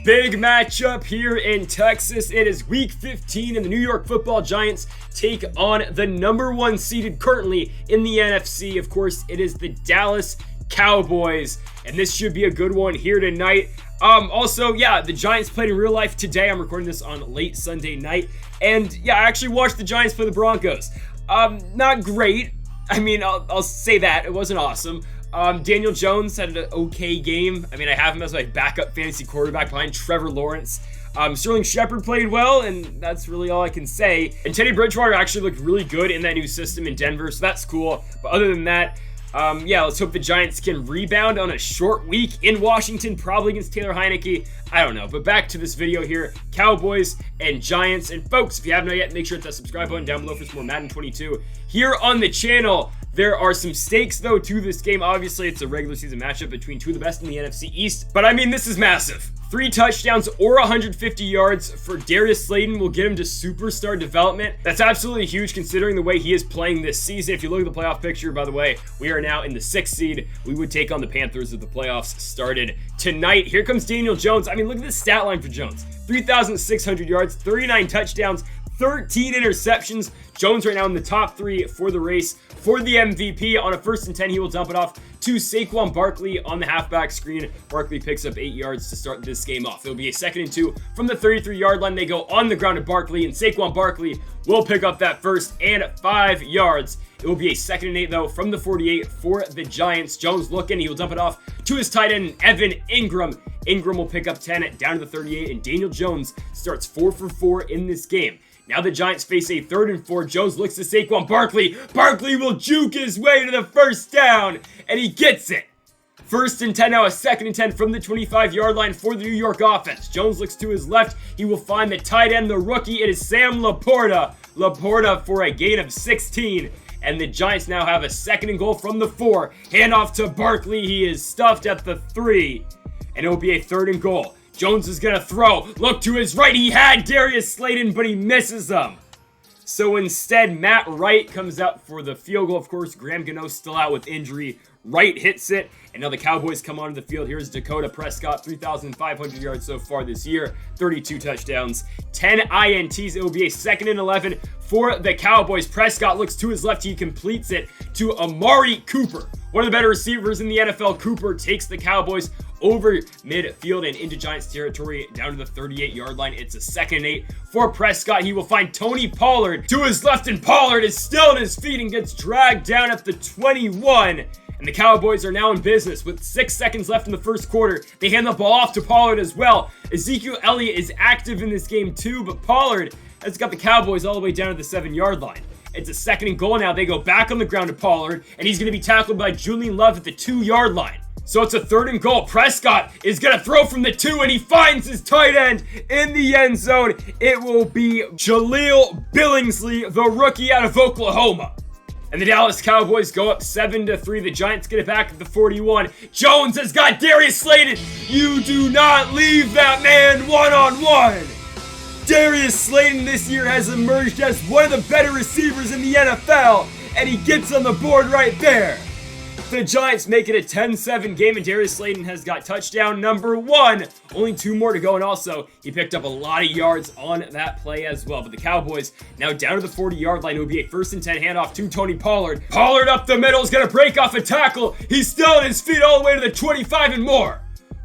Big matchup here in Texas. It is week 15 and the New York Football Giants take on the number one seeded currently in the NFC. Of course, it is the Dallas Cowboys, and this should be a good one here tonight. Also, the Giants played in real life today. I'm recording this on late Sunday night, and I actually watched the Giants play the Broncos. Not great. I mean, I'll say that. It wasn't awesome. Daniel Jones had an okay game. I mean, I have him as my backup fantasy quarterback behind Trevor Lawrence. Sterling Shepard played well, and that's really all I can say. And Teddy Bridgewater actually looked really good in that new system in Denver, so that's cool. But other than that, let's hope the Giants can rebound on a short week in Washington, probably against Taylor Heineke. I don't know, but back to this video here. Cowboys and Giants. And folks, if you haven't yet, make sure to hit that subscribe button down below for some more Madden 22 here on the channel. There are some stakes, though, to this game. Obviously, it's a regular season matchup between two of the best in the NFC East. But, I mean, this is massive. 3 touchdowns or 150 yards for Darius Slayton will get him to superstar development. That's absolutely huge considering the way he is playing this season. If you look at the playoff picture, by the way, we are now in the 6th seed. We would take on the Panthers if the playoffs started tonight. Here comes Daniel Jones. I mean, look at the stat line for Jones. 3,600 yards, 39 touchdowns, 13 interceptions. Jones right now in the top 3 for the race for the MVP. On a 1st and 10, he will dump it off to Saquon Barkley on the halfback screen. Barkley picks up 8 yards to start this game off. It'll be a 2nd and 2 from the 33-yard line. They go on the ground to Barkley, and Saquon Barkley will pick up that 1st and 5 yards. It will be a 2nd and 8, though, from the 48 for the Giants. Jones looking. He will dump it off to his tight end, Evan Ingram. Ingram will pick up 10 down to the 38, and Daniel Jones starts 4 for 4 in this game. Now the Giants face a 3rd and 4. Jones looks to Saquon Barkley. Barkley will juke his way to the 1st down, and he gets it. 1st and 10 now, a 2nd and 10 from the 25-yard line for the New York offense. Jones looks to his left. He will find the tight end, the rookie. It is Sam Laporta. Laporta for a gain of 16. And the Giants now have a 2nd and goal from the 4. Handoff to Barkley. He is stuffed at the 3. And it will be a 3rd and goal. Jones is going to throw. Look to his right. He had Darius Slayton, but he misses him. So instead, Matt Wright comes out for the field goal. Of course, Graham Gano's still out with injury. Wright hits it, and now the Cowboys come onto the field. Here's Dakota Prescott, 3,500 yards so far this year, 32 touchdowns, 10 INTs. It will be a 2nd and 11 for the Cowboys. Prescott looks to his left. He completes it to Amari Cooper, one of the better receivers in the NFL. Cooper takes the Cowboys over midfield and into Giants territory down to the 38-yard line. It's a 2nd and 8 for Prescott. He will find Tony Pollard to his left, and Pollard is still on his feet and gets dragged down at the 21. And the Cowboys are now in business with 6 seconds left in the 1st quarter. They hand the ball off to Pollard as well. Ezekiel Elliott is active in this game too, but Pollard has got the Cowboys all the way down to the 7-yard line. It's a 2nd and goal now. They go back on the ground to Pollard, and he's going to be tackled by Julian Love at the 2-yard line. So it's a 3rd and goal. Prescott is going to throw from the 2, and he finds his tight end in the end zone. It will be Jaleel Billingsley, the rookie out of Oklahoma. And the Dallas Cowboys go up 7-3. The Giants get it back at the 41. Jones has got Darius Slayton. You do not leave that man one-on-one. Darius Slayton this year has emerged as one of the better receivers in the NFL, and he gets on the board right there. The Giants make it a 10-7 game, and Darius Slayton has got touchdown number 1. Only 2 more to go, and also he picked up a lot of yards on that play as well. But the Cowboys now down to the 40-yard line. It will be a 1st and 10 handoff to Tony Pollard. Pollard up the middle is going to break off a tackle. He's still on his feet all the way to the 25 and more.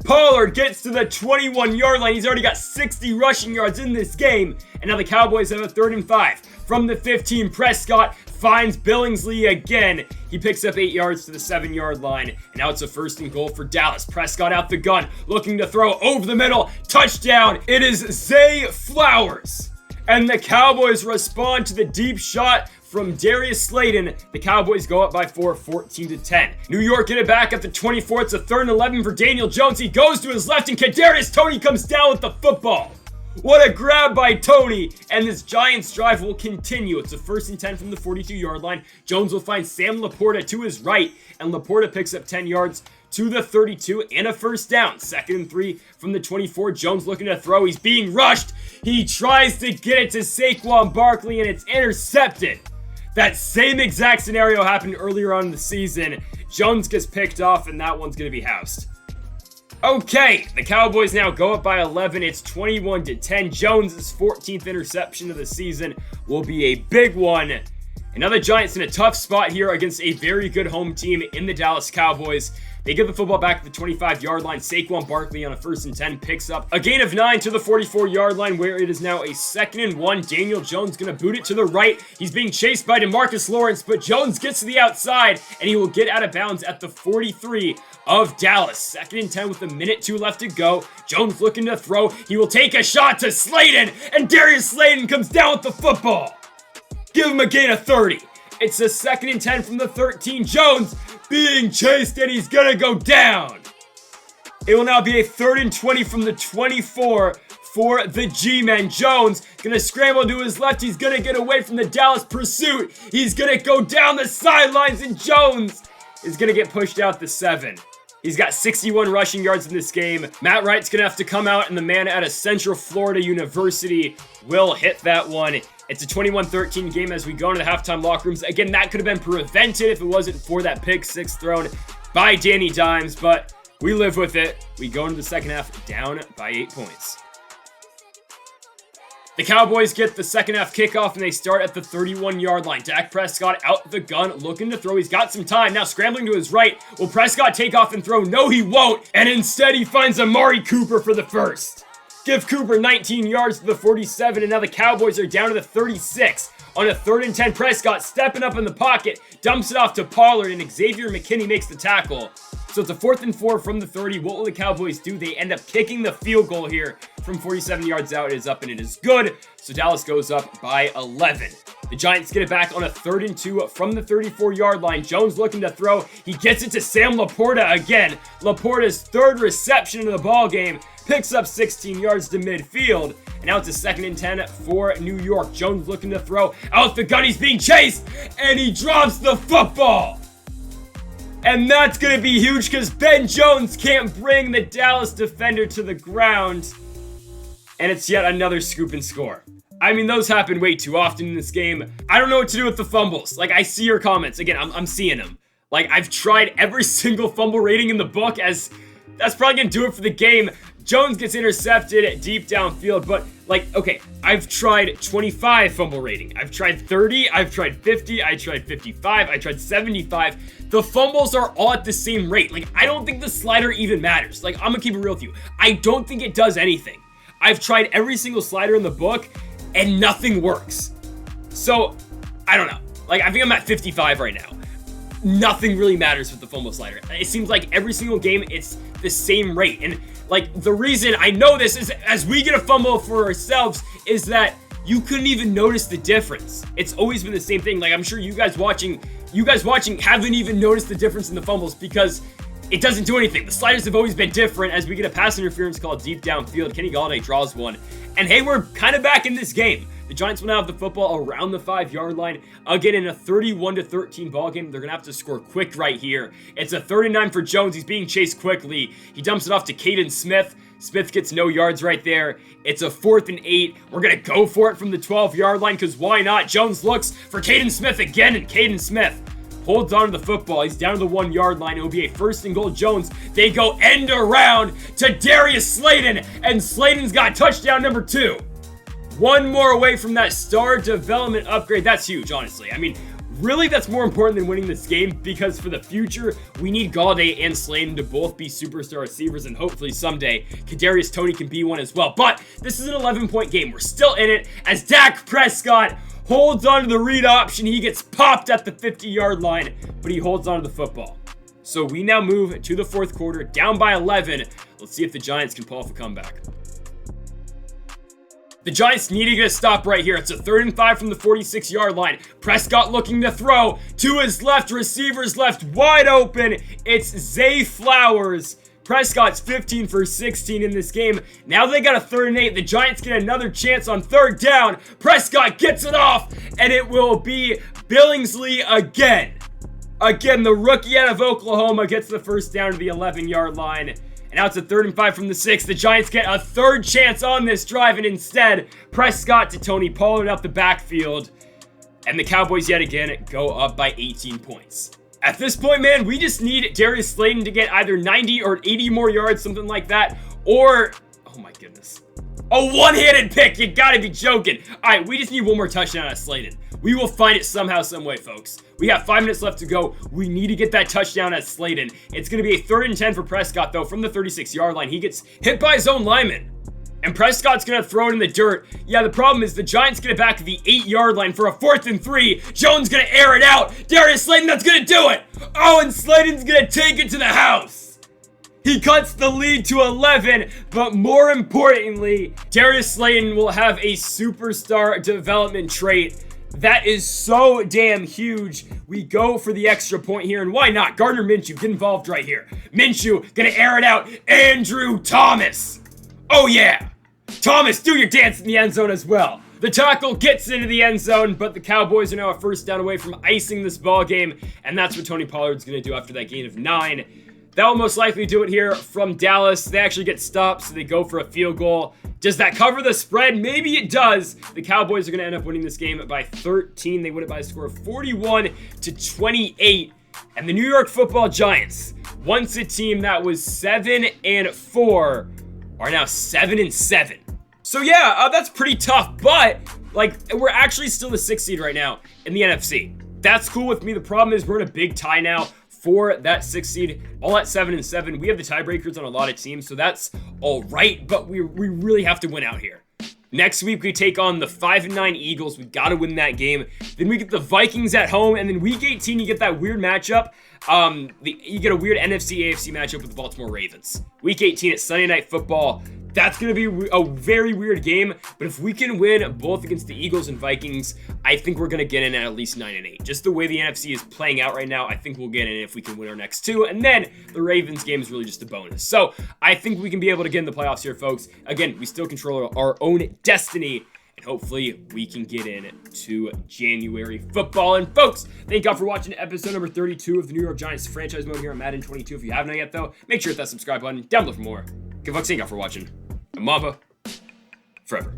Pollard gets to the 21-yard line. He's already got 60 rushing yards in this game. And now the Cowboys have a 3rd and 5. From the 15, Prescott finds Billingsley again. He picks up 8 yards to the 7-yard line. And now it's a 1st and goal for Dallas. Prescott out the gun, looking to throw over the middle. Touchdown. It is Zay Flowers. And the Cowboys respond to the deep shot from Darius Slayton. The Cowboys go up by 4, 14-10. New York get it back at the 24. It's a 3rd and 11 for Daniel Jones. He goes to his left, and Kadarius Toney comes down with the football. What a grab by Toney, and this Giants drive will continue. It's a 1st and 10 from the 42-yard line. Jones will find Sam Laporta to his right, and Laporta picks up 10 yards to the 32 and a 1st down. 2nd and 3 from the 24. Jones looking to throw. He's being rushed. He tries to get it to Saquon Barkley, and it's intercepted. That same exact scenario happened earlier on in the season. Jones gets picked off, and that one's going to be housed. Okay, the Cowboys now go up by 11. It's 21-10. Jones' 14th interception of the season will be a big one. And now the Giants in a tough spot here against a very good home team in the Dallas Cowboys. They give the football back at the 25-yard line. Saquon Barkley on a 1st and 10 picks up a gain of 9 to the 44-yard line, where it is now a 2nd and 1. Daniel Jones going to boot it to the right. He's being chased by DeMarcus Lawrence, but Jones gets to the outside, and he will get out of bounds at the 43 of Dallas. 2nd and 10 with a minute 2 left to go. Jones looking to throw. He will take a shot to Slayton, and Darius Slayton comes down with the football. Give him a gain of 30. It's a 2nd and 10 from the 13. Jones being chased, and he's gonna go down. It will now be a 3rd and 20 from the 24 for the G-Men. Jones gonna scramble to his left. He's gonna get away from the Dallas pursuit. He's gonna go down the sidelines, and Jones is gonna get pushed out the 7. He's got 61 rushing yards in this game. Matt Wright's gonna have to come out, and the man out of Central Florida University will hit that one. It's a 21-13 game as we go into the halftime locker rooms. Again, that could have been prevented if it wasn't for that pick 6 thrown by Danny Dimes, but we live with it. We go into the second half down by 8 points. The Cowboys get the second half kickoff, and they start at the 31-yard line. Dak Prescott out the gun, looking to throw. He's got some time. Now scrambling to his right. Will Prescott take off and throw? No, he won't. And instead, he finds Amari Cooper for the first. Give Cooper 19 yards to the 47, and now the Cowboys are down to the 36. On a 3rd and 10, Prescott stepping up in the pocket, dumps it off to Pollard, and Xavier McKinney makes the tackle. So it's a 4th and 4 from the 30. What will the Cowboys do? They end up kicking the field goal here from 47 yards out. It is up, and it is good. So Dallas goes up by 11. The Giants get it back on a 3rd and 2 from the 34-yard line. Jones looking to throw. He gets it to Sam Laporta again. Laporta's 3rd reception of the ball game. Picks up 16 yards to midfield. And now it's a 2nd and 10 for New York. Jones looking to throw. Out the gun, he's being chased. And he drops the football. And that's going to be huge because Ben Jones can't bring the Dallas defender to the ground. And it's yet another scoop and score. I mean, those happen way too often in this game. I don't know what to do with the fumbles. Like, I see your comments. Again, I'm seeing them. Like, I've tried every single fumble rating in the book, as that's probably going to do it for the game. Jones gets intercepted deep downfield, but, like, okay, I've tried 25 fumble rating. I've tried 30. I've tried 50. I tried 55. I tried 75. The fumbles are all at the same rate. Like, I don't think the slider even matters. Like, I'm going to keep it real with you. I don't think it does anything. I've tried every single slider in the book, and nothing works. So, I don't know. Like, I think I'm at 55 right now. Nothing really matters with the fumble slider. It seems like every single game, it's the same rate. And, like, the reason I know this is, as we get a fumble for ourselves, is that you couldn't even notice the difference. It's always been the same thing. Like, I'm sure you guys watching haven't even noticed the difference in the fumbles because it doesn't do anything. The sliders have always been different as we get a pass interference call deep downfield. Kenny Golladay draws one. And hey, we're kind of back in this game. The Giants will now have the football around the 5-yard line. Again, in a 31-13 ball game, they're going to have to score quick right here. It's a 3rd and 9 for Jones. He's being chased quickly. He dumps it off to Caden Smith. Smith gets no yards right there. It's a 4th and 8. We're going to go for it from the 12-yard line because why not? Jones looks for Caden Smith again, and Caden Smith holds on to the football. He's down to the 1-yard line. It will be a 1st and goal. Jones, they go end around to Darius Slayton, and Slayton's got touchdown number 2. One more away from that star development upgrade. That's huge, honestly. I mean, really, that's more important than winning this game because for the future, we need Golladay and Slayton to both be superstar receivers, and hopefully someday Kadarius Toney can be one as well. But this is an 11-point game. We're still in it as Dak Prescott holds on to the read option. He gets popped at the 50-yard line, but he holds on to the football. So we now move to the 4th quarter, down by 11. Let's see if the Giants can pull off a comeback. The Giants need to get a stop right here. It's a 3rd and 5 from the 46-yard line. Prescott looking to throw to his left. Receivers left wide open. It's Zay Flowers. Prescott's 15 for 16 in this game. Now they got a 3rd and 8. The Giants get another chance on 3rd down. Prescott gets it off, and it will be Billingsley again. Again, the rookie out of Oklahoma gets the 1st down to the 11-yard line. And now it's a 3rd and 5 from the 6. The Giants get a 3rd chance on this drive, and instead, Prescott to Tony Pollard out the backfield. And the Cowboys yet again go up by 18 points. At this point, man, we just need Darius Slayton to get either 90 or 80 more yards, something like that, or, oh my goodness, a one-handed pick. You gotta be joking. All right, we just need one more touchdown out of Slayton. We will find it somehow, some way, folks. We have 5 minutes left to go. We need to get that touchdown at Slayton. It's going to be a 3rd and 10 for Prescott, though, from the 36-yard line. He gets hit by his own lineman. And Prescott's going to throw it in the dirt. Yeah, the problem is the Giants get it back at the 8-yard line for a 4th and 3. Jones going to air it out. Darius Slayton, that's going to do it. Oh, and Slayton's going to take it to the house. He cuts the lead to 11, but more importantly, Darius Slayton will have a superstar development trait. That is so damn huge. We go for the extra point here, and why not? Gardner Minshew, get involved right here. Minshew, gonna air it out. Andrew Thomas. Oh yeah. Thomas, do your dance in the end zone as well. The tackle gets into the end zone, but the Cowboys are now a 1st down away from icing this ball game, and that's what Tony Pollard's gonna do after that gain of 9. That will most likely do it here from Dallas. They actually get stopped, so they go for a field goal. Does that cover the spread? Maybe it does. The Cowboys are going to end up winning this game by 13. They win it by a score of 41-28. And the New York Football Giants, once a team that was 7-4, are now 7-7. So yeah, that's pretty tough. But like, we're actually still the 6th seed right now in the NFC. That's cool with me. The problem is we're in a big tie now for that 6th seed, all at 7-7. We have the tiebreakers on a lot of teams, so that's all right, but we really have to win out here. Next week, we take on the 5-9 Eagles. We got to win that game. Then we get the Vikings at home, and then week 18, you get that weird matchup. You get a weird NFC-AFC matchup with the Baltimore Ravens. Week 18, it's Sunday Night Football. That's going to be a very weird game, but if we can win both against the Eagles and Vikings, I think we're going to get in at least 9-8. Just the way the NFC is playing out right now, I think we'll get in if we can win our next 2, and then the Ravens game is really just a bonus. So I think we can be able to get in the playoffs here, folks. Again, we still control our own destiny, and hopefully we can get in to January football. And folks, thank y'all for watching episode number 32 of the New York Giants franchise mode here on Madden 22. If you haven't yet, though, make sure to hit that subscribe button down below for more. Good folks, thank y'all for watching. And Mamba, forever.